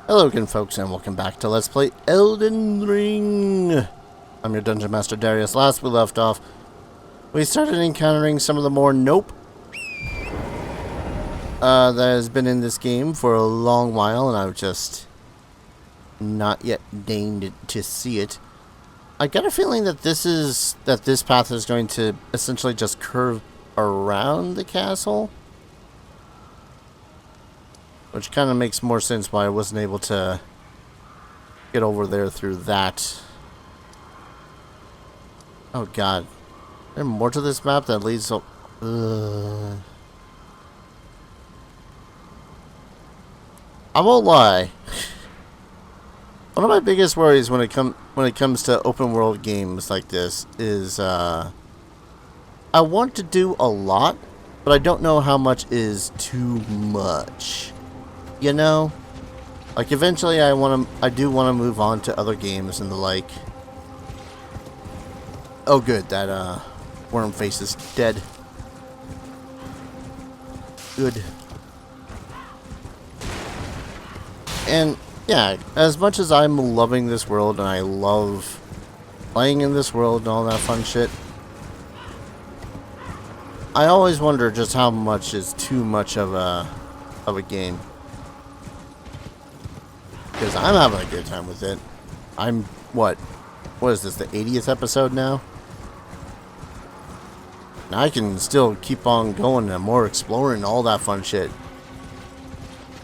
Hello again, folks, and welcome back to Let's Play Elden Ring. I'm your Dungeon Master Darius. Last we left off, we started encountering some of the more nope that has been in this game for a long while, and I've just not yet deigned to see it. I got a feeling that this path is going to essentially just curve around the castle, which kind of makes more sense why I wasn't able to get over there through that. Oh god. Is there more to this map that leads to... I won't lie. One of my biggest worries when it comes to open world games like this is I want to do a lot, but I don't know how much is too much. You know, like eventually I do want to move on to other games and the like. Oh good, that worm face is dead. Good. And yeah, as much as I'm loving this world and I love playing in this world and all that fun shit, I always wonder just how much is too much of a game. Because I'm having a good time with it. I'm, what is this, the 80th episode now? And I can still keep on going and more exploring all that fun shit.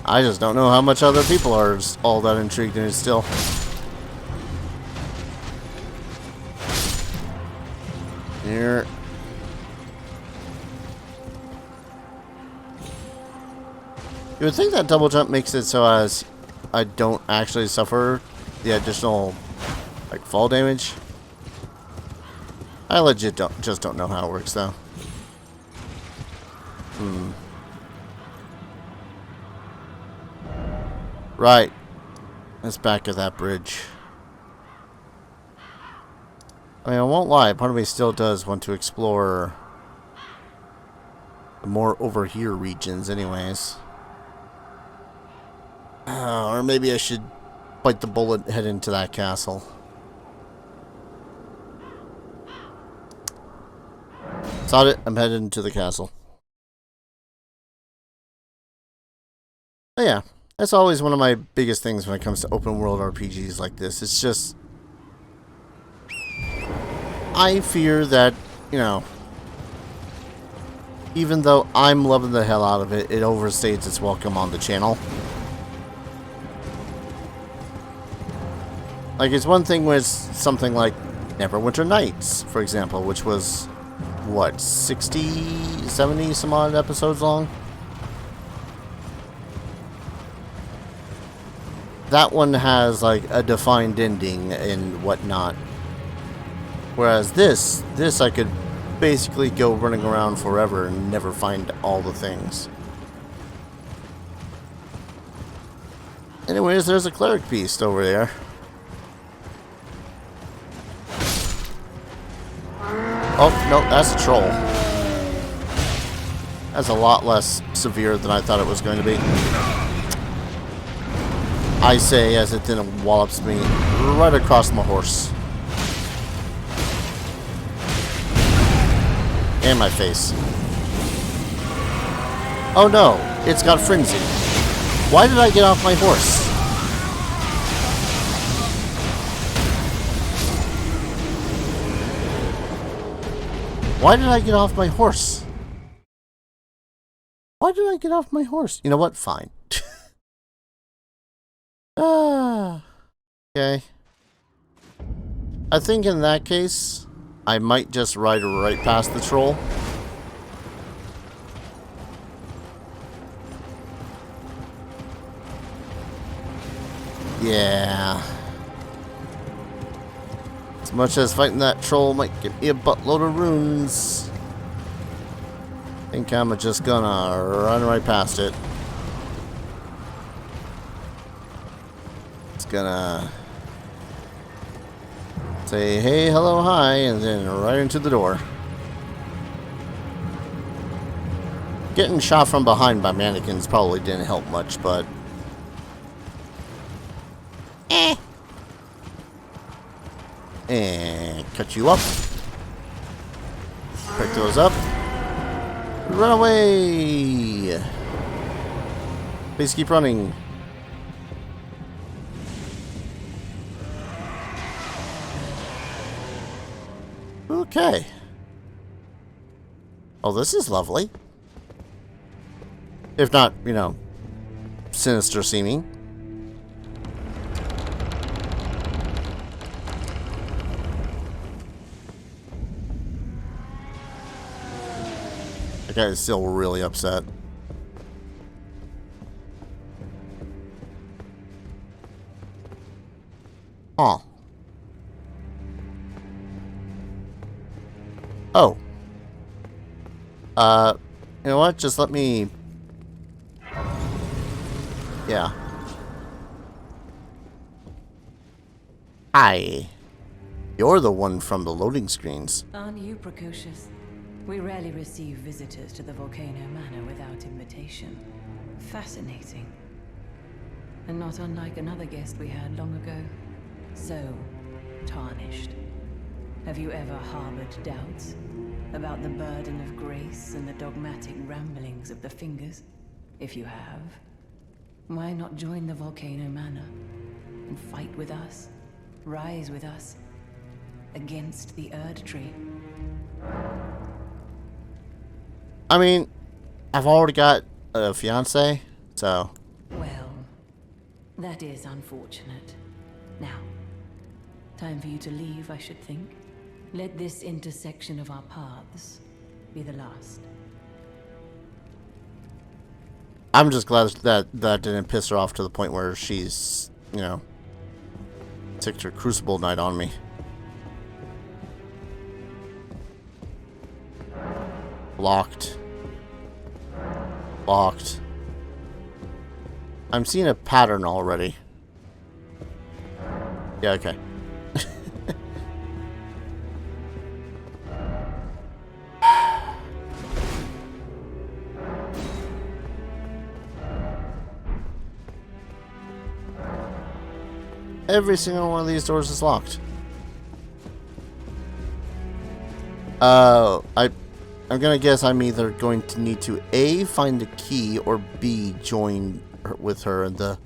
I just don't know how much other people are all that intrigued in it still. Here. You would think that double jump makes it so as I don't actually suffer the additional, like, fall damage. I legit just don't know how it works, though. Right. Let's back of that bridge. I mean, I won't lie. Part of me still does want to explore the more over here regions anyways. Or maybe I should bite the bullet and head into that castle. Thought it. I'm headed into the castle. But yeah, that's always one of my biggest things when it comes to open world RPGs like this. It's just... I fear that, you know, even though I'm loving the hell out of it, it overstays its welcome on the channel. Like, it's one thing with something like Neverwinter Nights, for example, which was, what, 60, 70 some odd episodes long? That one has, like, a defined ending and whatnot. Whereas this I could basically go running around forever and never find all the things. Anyways, there's a cleric beast over there. Oh, no, that's a troll. That's a lot less severe than I thought it was going to be. I say as it then wallops me right across my horse. And my face. Oh no, it's got frenzy. Why did I get off my horse? Why did I get off my horse? Why did I get off my horse? You know what? Fine. Okay. I think in that case, I might just ride right past the troll. Yeah. As much as fighting that troll might give me a buttload of runes, I think I'm just gonna run right past it. It's gonna say, hey, hello, hi, and then right into the door. Getting shot from behind by mannequins probably didn't help much, but And cut you up. Pick those up. Run away! Please keep running. Okay. Oh, this is lovely. If not, you know, sinister seeming. That guy is still really upset. Huh. Oh. You know what? Just let me... Yeah. Hi. You're the one from the loading screens. Aren't you precocious? We rarely receive visitors to the Volcano Manor without invitation. Fascinating. And not unlike another guest we had long ago. So, tarnished. Have you ever harbored doubts about the burden of grace and the dogmatic ramblings of the Fingers? If you have, why not join the Volcano Manor and fight with us, rise with us, against the Erd Tree? I mean, I've already got a fiancé, so... Well, that is unfortunate. Now, time for you to leave, I should think. Let this intersection of our paths be the last. I'm just glad that that didn't piss her off to the point where she's, you know, took her Crucible night on me. Locked. Locked. I'm seeing a pattern already. Yeah, okay. Every single one of these doors is locked. I'm gonna guess I'm either going to need to A, find the key, or B, join with her in the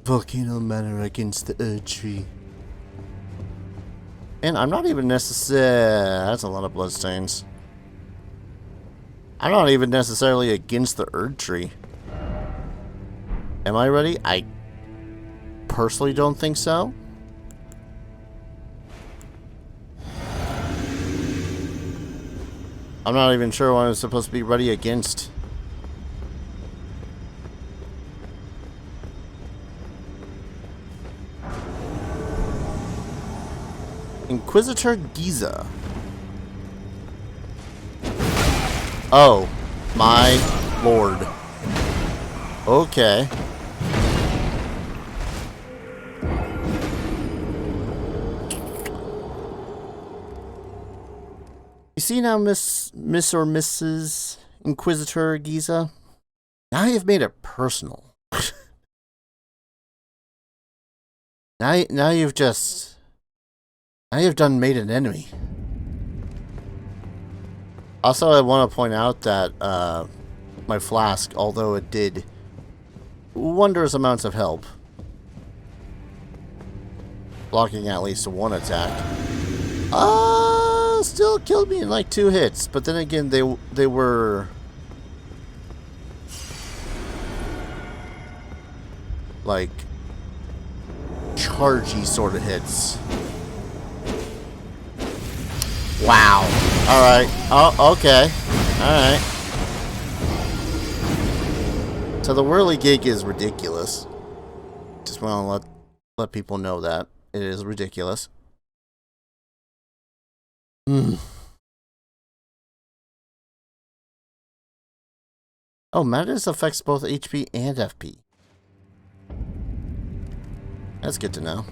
Volcano Manor against the Erd Tree. And I'm not even necessarily... That's a lot of bloodstains. I'm not even necessarily against the Erd Tree. Am I ready? I personally don't think so. I'm not even sure what I'm supposed to be ready against. Inquisitor Giza. Oh, my lord. Okay. You see now, Miss or Mrs. Inquisitor Giza? Now you've made it personal. now you've just... Now you've done made an enemy. Also, I want to point out that my flask, although it did wondrous amounts of help, blocking at least one attack, still killed me in like 2 hits. But then again, they were like chargey sort of hits. Wow. Alright. Oh, okay. Alright. So the whirligig is ridiculous. Just want to let people know that. It is ridiculous. Oh, Manors affects both HP and FP. That's good to know.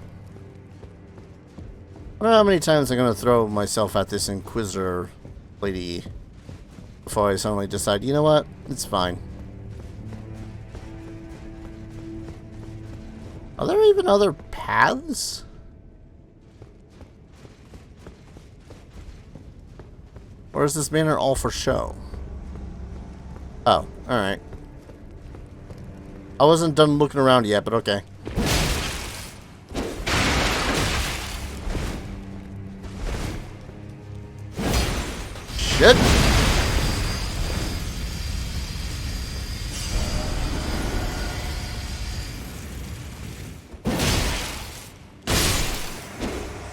I don't know how many times I'm going to throw myself at this Inquisitor lady before I suddenly decide, you know what? It's fine. Are there even other paths? Or is this manor all for show? Oh, alright. I wasn't done looking around yet, but okay. Shit!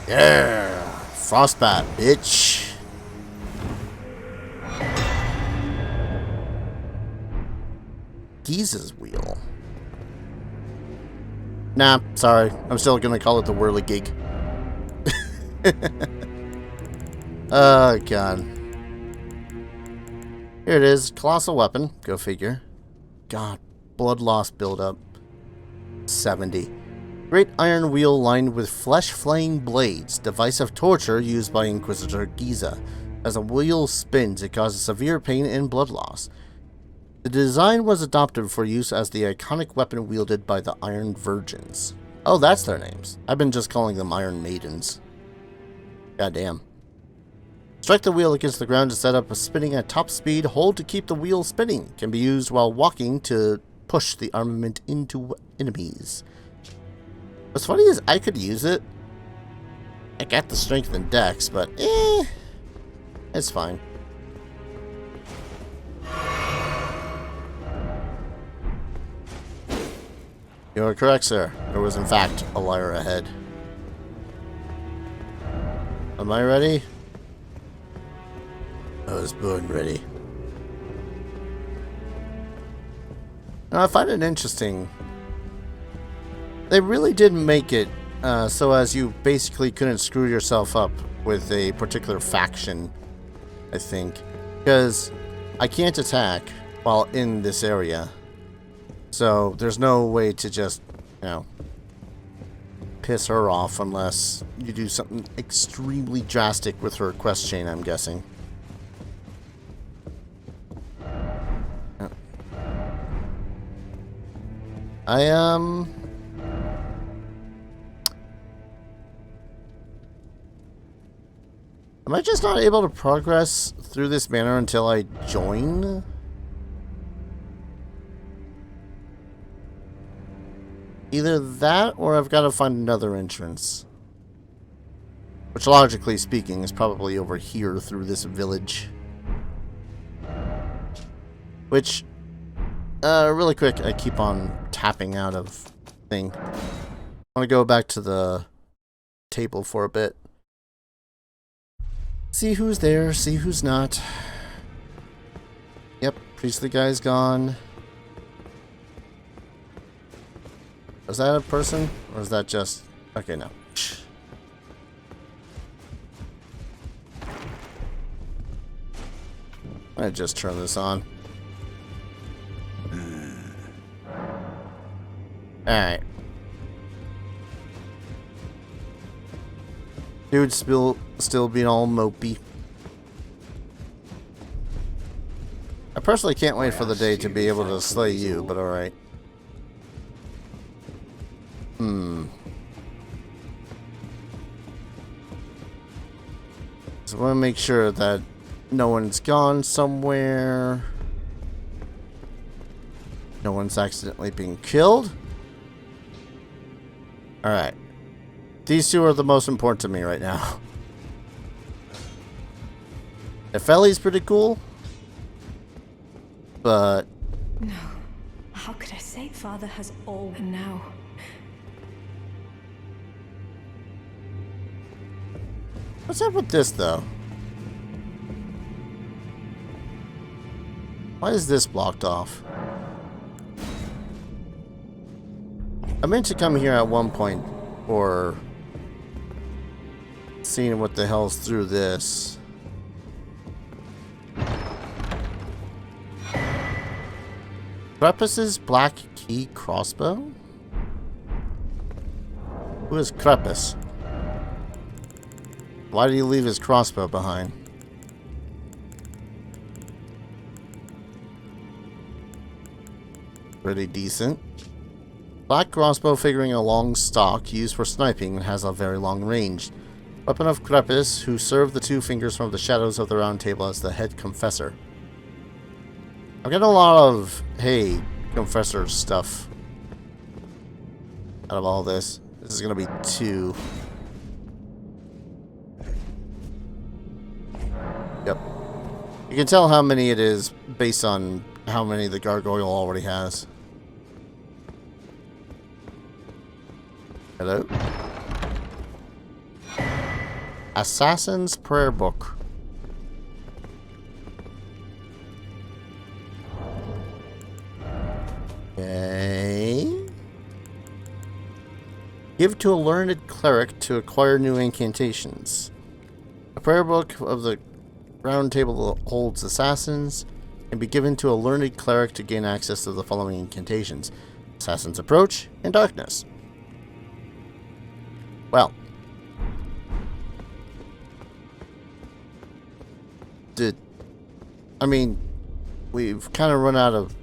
Yeah! Frostbite, bitch! Giza's wheel. Nah, sorry. I'm still gonna call it the whirligig. Oh, God. Here it is. Colossal weapon. Go figure. God. Blood loss buildup. 70. Great iron wheel lined with flesh-flaying blades. Device of torture used by Inquisitor Giza. As a wheel spins, it causes severe pain and blood loss. The design was adopted for use as the iconic weapon wielded by the Iron Virgins. Oh, that's their names. I've been just calling them Iron Maidens. Goddamn. Strike the wheel against the ground to set up a spinning at top speed. Hold to keep the wheel spinning. Can be used while walking to push the armament into enemies. What's funny is I could use it. I got the strength and dex, but it's fine. You are correct, sir. There was, in fact, a liar ahead. Am I ready? I was born ready. Now, I find it interesting. They really did make it so as you basically couldn't screw yourself up with a particular faction, I think. Because I can't attack while in this area. So there's no way to just, you know, piss her off unless you do something extremely drastic with her quest chain, I'm guessing. Am I just not able to progress through this manor until I join? Either that, or I've got to find another entrance. Which, logically speaking, is probably over here through this village. Which, really quick, I keep on tapping out of thing. I want to go back to the table for a bit. See who's there, see who's not. Yep, priestly guy's gone. Is that a person? Or is that just... Okay, no. I just turn this on. Alright. Dude still being all mopey. I personally can't wait for the day to be able to slay you, but alright. So I want to make sure that no one's gone somewhere. No one's accidentally being killed. Alright. These two are the most important to me right now. Ellie's pretty cool. But... No. How could I say Father has all and now? What's up with this, though? Why is this blocked off? I meant to come here at one point, or seeing what the hell's through this. Krepus's black key crossbow? Who is Krepus? Why did he leave his crossbow behind? Pretty decent. Black crossbow figuring a long stock used for sniping and has a very long range. Weapon of Crepus, who served the two fingers from the shadows of the round table as the head confessor. I'm getting a lot of, hey, confessor stuff out of all this. This is going to be 2. Yep. You can tell how many it is based on how many the gargoyle already has. Hello? Assassin's Prayer Book. Okay. Give to a learned cleric to acquire new incantations. A prayer book of the Roundtable Hold's assassins can be given to a learned cleric to gain access to the following incantations: Assassin's Approach and Darkness. Well. I mean, we've kind of run out of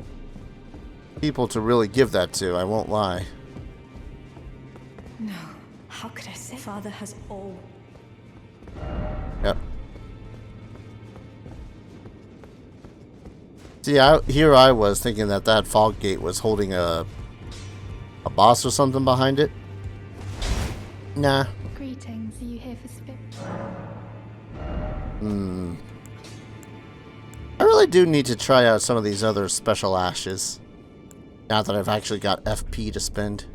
people to really give that to, I won't lie. No. How could I say Father has all? Yep. See, here I was thinking that fog gate was holding a boss or something behind it. Nah. Greetings, are you here for spirit? I really do need to try out some of these other special ashes. Now that I've actually got FP to spend.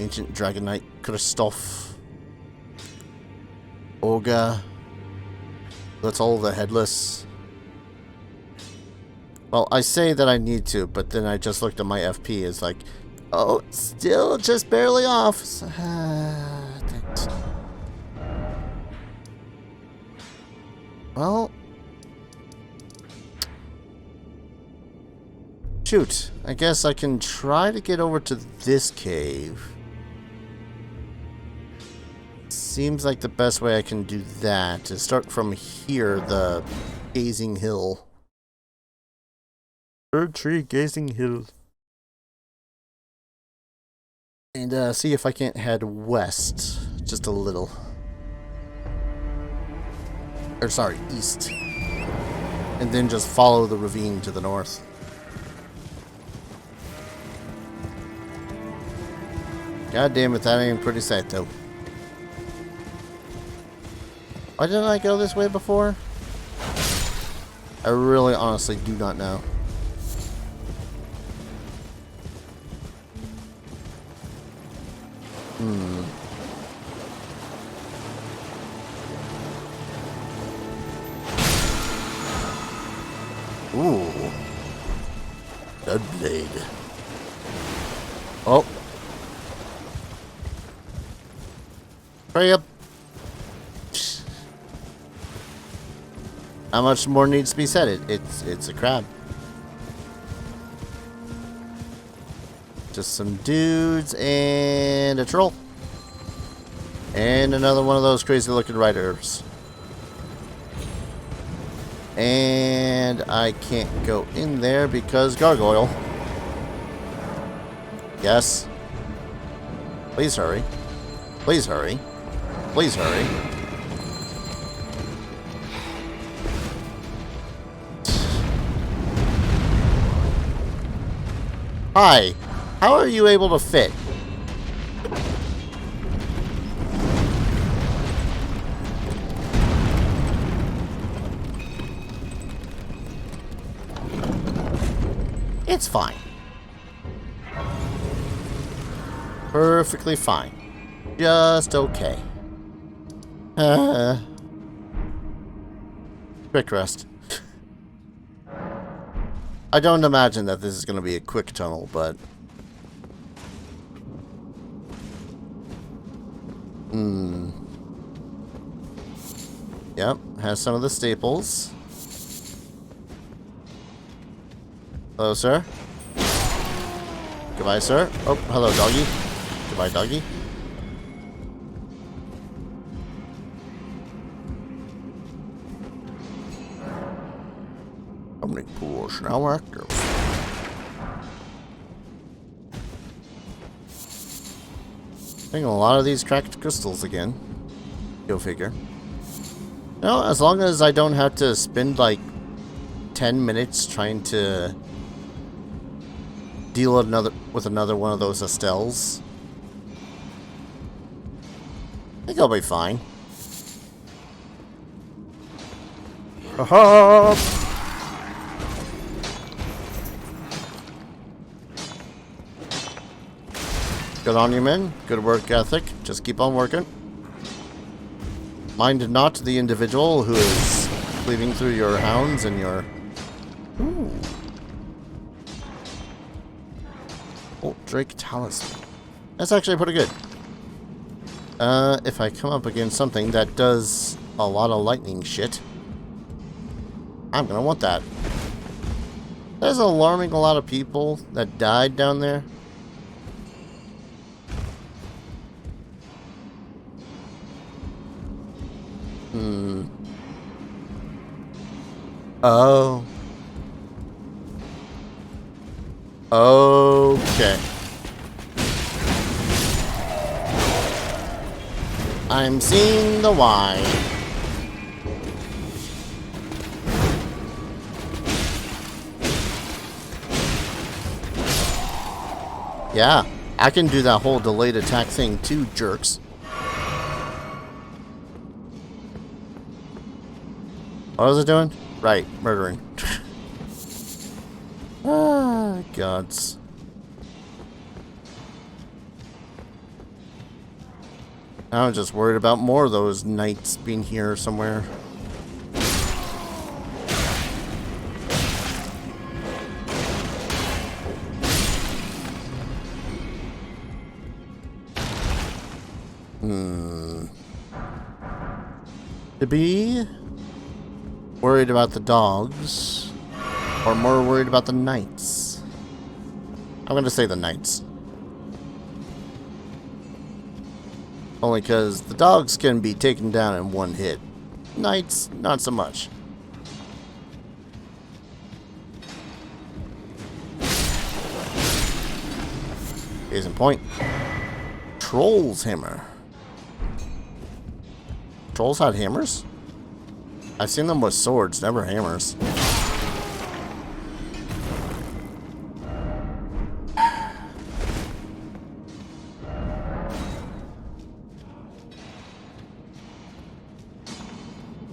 Ancient Dragonite Christoph. Olga. That's all the headless. Well, I say that I need to, but then I just looked at my FP. It's like, oh, still just barely off. Thanks. Well, shoot. I guess I can try to get over to this cave. Seems like the best way I can do that is start from here, the Gazing Hill. Bird Tree Gazing Hill. And see if I can't head west just a little. Or sorry, east. And then just follow the ravine to the north. God damn it, that ain't pretty sight though. Why didn't I go this way before? I really honestly do not know. Ooh. Bloodblade. Oh. Hurry up. How much more needs to be said? It's a crab. Just some dudes and a troll. And another one of those crazy looking riders. And I can't go in there because gargoyle. Yes. Please hurry. Please hurry. Please hurry. Hi. How are you able to fit? It's fine. Perfectly fine. Just okay. Quick rest. I don't imagine that this is going to be a quick tunnel, but... Yep, has some of the staples. Hello, sir. Goodbye, sir. Oh, hello, doggy. Goodbye, doggy. Omnic Pools now active. think a lot of these cracked crystals again. Go figure. No, as long as I don't have to spend like 10 minutes trying to deal with another one of those Estelles, I think I'll be fine. Ha-ha! Good on you, men. Good work ethic. Just keep on working. Mind not the individual who is cleaving through your hounds and your... Ooh. Oh, Drake Talisman. That's actually pretty good. If I come up against something that does a lot of lightning shit, I'm gonna want that. That's alarming a lot of people that died down there. Oh. Okay. I'm seeing the why. Yeah, I can do that whole delayed attack thing too, jerks. What was it doing? Right, murdering. Ah, gods. I'm just worried about more of those knights being here somewhere. To be worried about the dogs, or more worried about the knights? I'm going to say the knights. Only because the dogs can be taken down in one hit. Knights, not so much. Case in point. Troll's hammer. Trolls had hammers? I've seen them with swords, never hammers.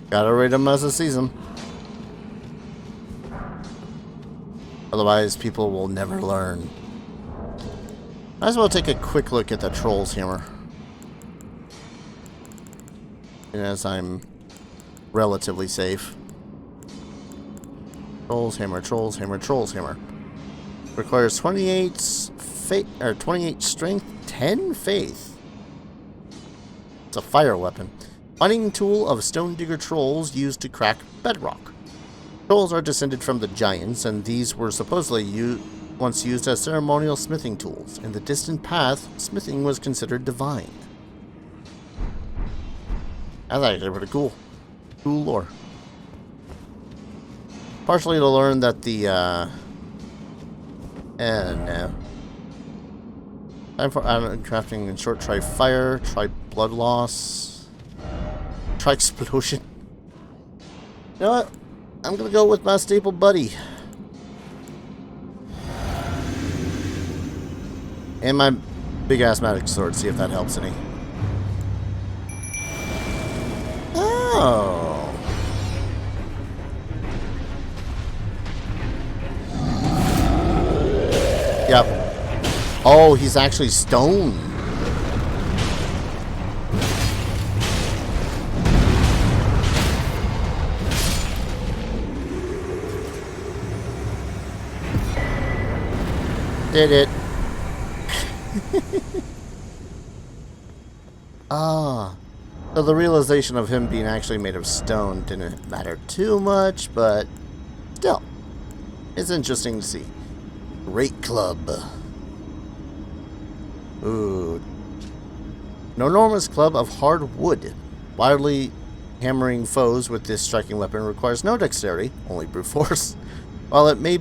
Gotta rate them as a season. Otherwise, people will never learn. Might as well take a quick look at the Troll's hammer. And as I'm relatively safe. Troll's hammer, Troll's hammer, Troll's hammer. Requires 28 strength, 10 faith. It's a fire weapon. Mining tool of stone digger trolls used to crack bedrock. Trolls are descended from the giants, and these were supposedly once used as ceremonial smithing tools. In the distant past, smithing was considered divine. That's actually pretty cool. Cool lore. Partially to learn that the, no. Time for add-on crafting and short try fire, try blood loss, try explosion. You know what? I'm gonna go with my staple buddy. And my big ass magic sword, see if that helps any. Oh. Yep. Oh, he's actually stone. Did it. Ah. So the realization of him being actually made of stone didn't matter too much, but still, it's interesting to see. Great club. Ooh. An enormous club of hard wood. Wildly hammering foes with this striking weapon requires no dexterity, only brute force. While it may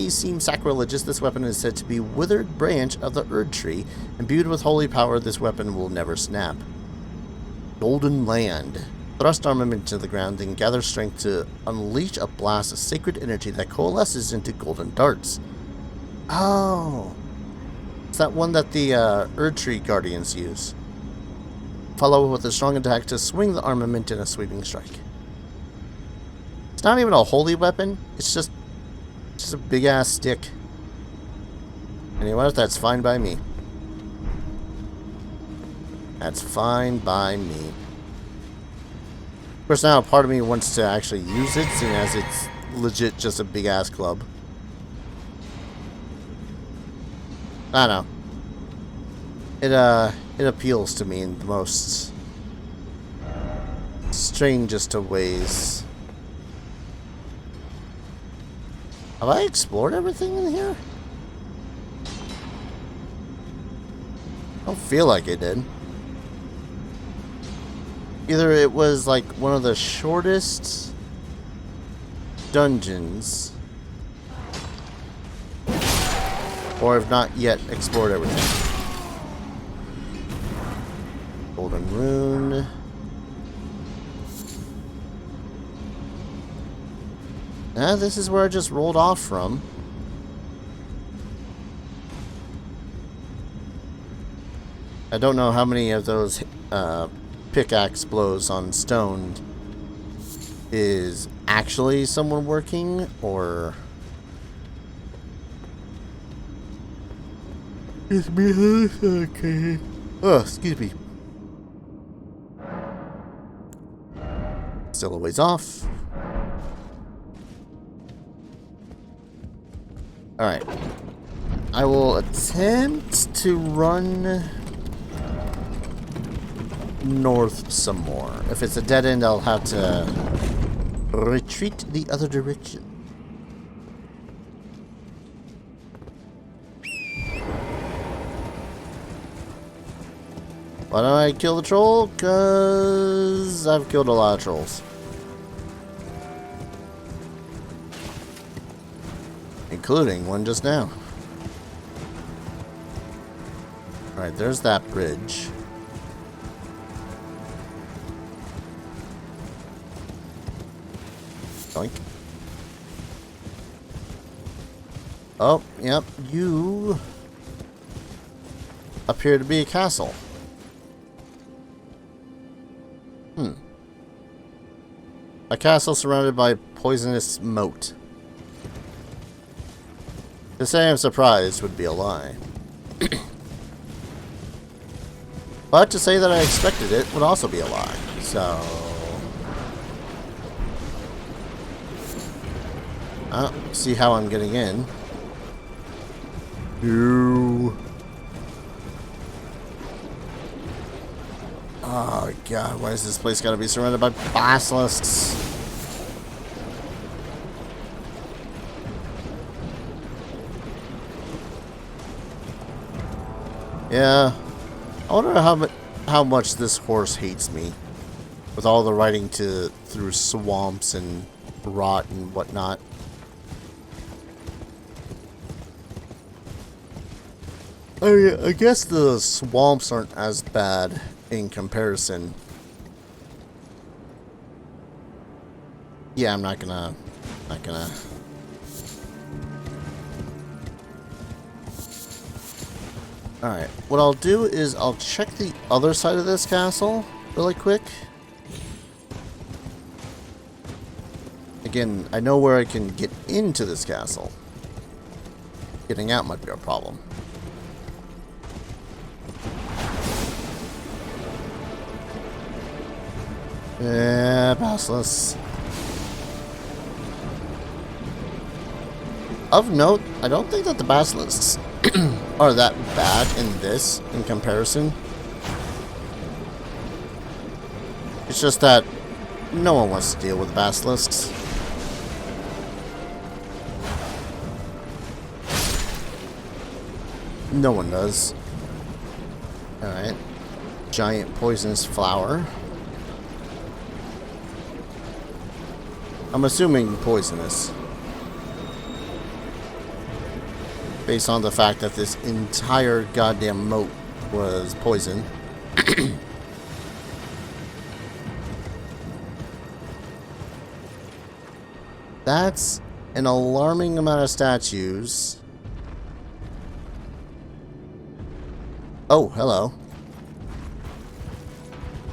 seem sacrilegious, this weapon is said to be withered branch of the Erd tree. Imbued with holy power, this weapon will never snap. Golden Land. Thrust armament into the ground, then gather strength to unleash a blast of sacred energy that coalesces into golden darts. Oh. It's that one that the Erd tree guardians use. Follow with a strong attack to swing the armament in a sweeping strike. It's not even a holy weapon. It's just a big ass stick. Anyway, that's fine by me. That's fine by me. Of course, now part of me wants to actually use it, seeing as it's legit just a big ass club. I don't know. It appeals to me in the most strangest of ways. Have I explored everything in here? I don't feel like I did. Either it was like one of the shortest dungeons, or I've not yet explored everything. Golden Rune. This is where I just rolled off from. I don't know how many of those pickaxe blows on stone is actually someone working, or it's me. Okay. Oh, excuse me. Still a ways off. Alright. I will attempt to run north some more. If it's a dead end, I'll have to retreat the other direction. Why don't I kill the troll? Because I've killed a lot of trolls. Including one just now. Alright, there's that bridge. Doink. Oh, yep, you appear to be a castle. A castle surrounded by poisonous moat. To say I'm surprised would be a lie. But to say that I expected it would also be a lie. So... see how I'm getting in. You. Oh god, why is this place gotta be surrounded by basilisks? Yeah. I wonder how much this horse hates me. With all the riding through swamps and rot and whatnot. I guess the swamps aren't as bad in comparison. Yeah, I'm not gonna. Alright, what I'll do is I'll check the other side of this castle really quick. Again, I know where I can get into this castle. Getting out might be a problem. Yeah, basilisks. Of note, I don't think that the basilisks are that bad in this in comparison. It's just that no one wants to deal with basilisks. No one does. Alright. Giant poisonous flower. I'm assuming poisonous. based on the fact that this entire goddamn moat was poison. That's an alarming amount of statues. Oh, hello.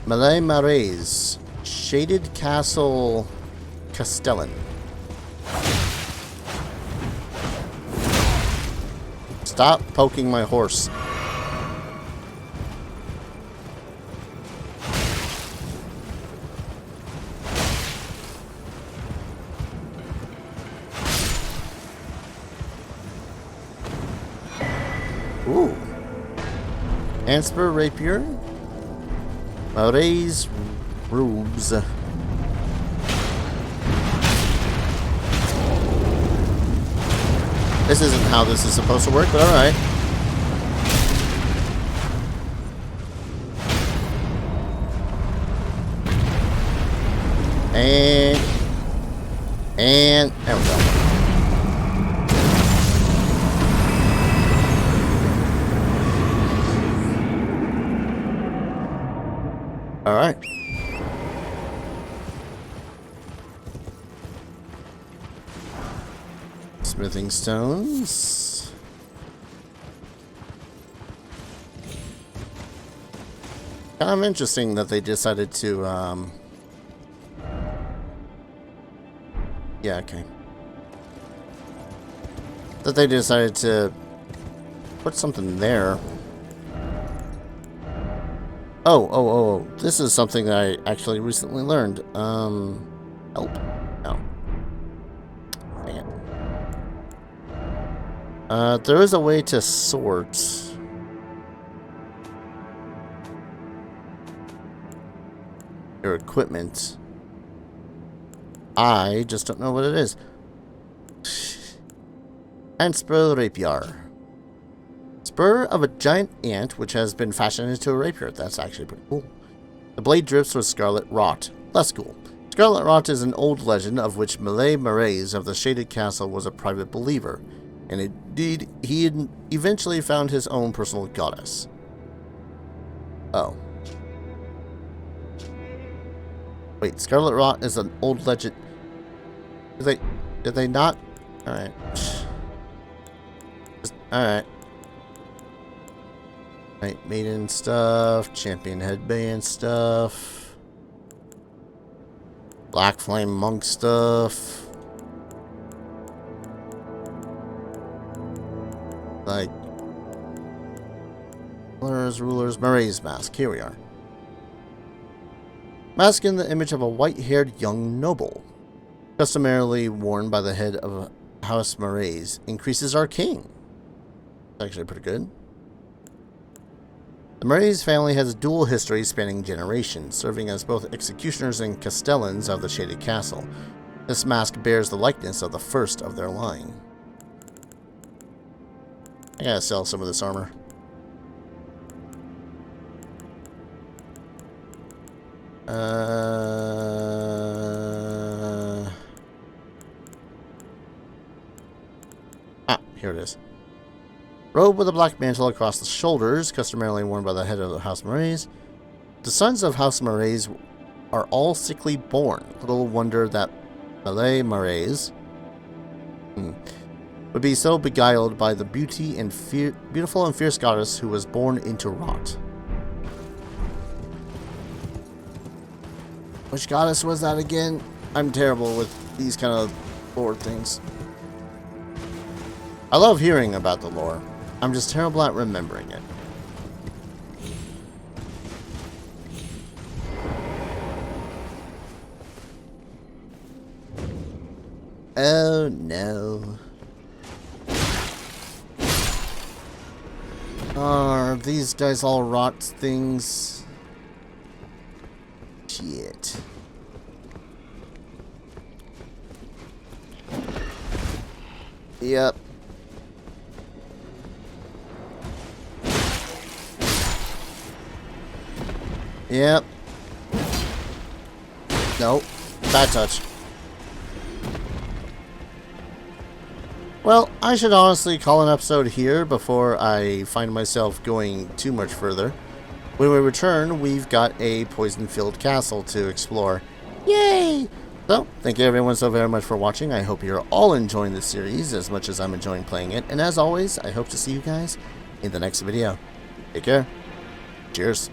Manors, Shaded Castle Castellan. Stop poking my horse. Ooh. Anspur Rapier. Manors Robes. This isn't how this is supposed to work, but alright. And there we go. Alright. Smithing stones. Kind of interesting that they decided to, yeah, okay. That they decided to put something there. Oh. This is something that I actually recently learned. Help. No. Dang it. There is a way to sort your equipment. I just don't know what it is. Anspur Rapier. Spur of a giant ant which has been fashioned into a rapier. That's actually pretty cool. The blade drips with scarlet rot. Less cool. Scarlet rot is an old legend of which Manors of the Shaded Castle was a private believer, and indeed he had eventually found his own personal goddess. Oh. Wait, Scarlet Rot is an old legend. Did they not? Alright. Alright. Night Maiden stuff, Champion Headband stuff, Black Flame Monk stuff. Like rulers, Murray's mask. Here we are. Mask in the image of a white-haired young noble, customarily worn by the head of House Manors, increases arcane. That's actually pretty good. The Manors family has a dual history spanning generations, serving as both executioners and castellans of the Shaded Castle. This mask bears the likeness of the first of their line. I gotta sell some of this armor. Here it is. Robe with a black mantle across the shoulders, customarily worn by the head of the House Manors. The sons of House Manors are all sickly born. Little wonder that Manors would be so beguiled by the beautiful and fierce goddess who was born into rot. Which goddess was that again? I'm terrible with these kind of lore things. I love hearing about the lore. I'm just terrible at remembering it. Oh no. Are these guys all rot things? Shit. Yep. Yep. Nope. Bad touch. Well, I should honestly call an episode here before I find myself going too much further. When we return, we've got a poison-filled castle to explore. Yay! So, thank you everyone so very much for watching. I hope you're all enjoying this series as much as I'm enjoying playing it. And as always, I hope to see you guys in the next video. Take care. Cheers.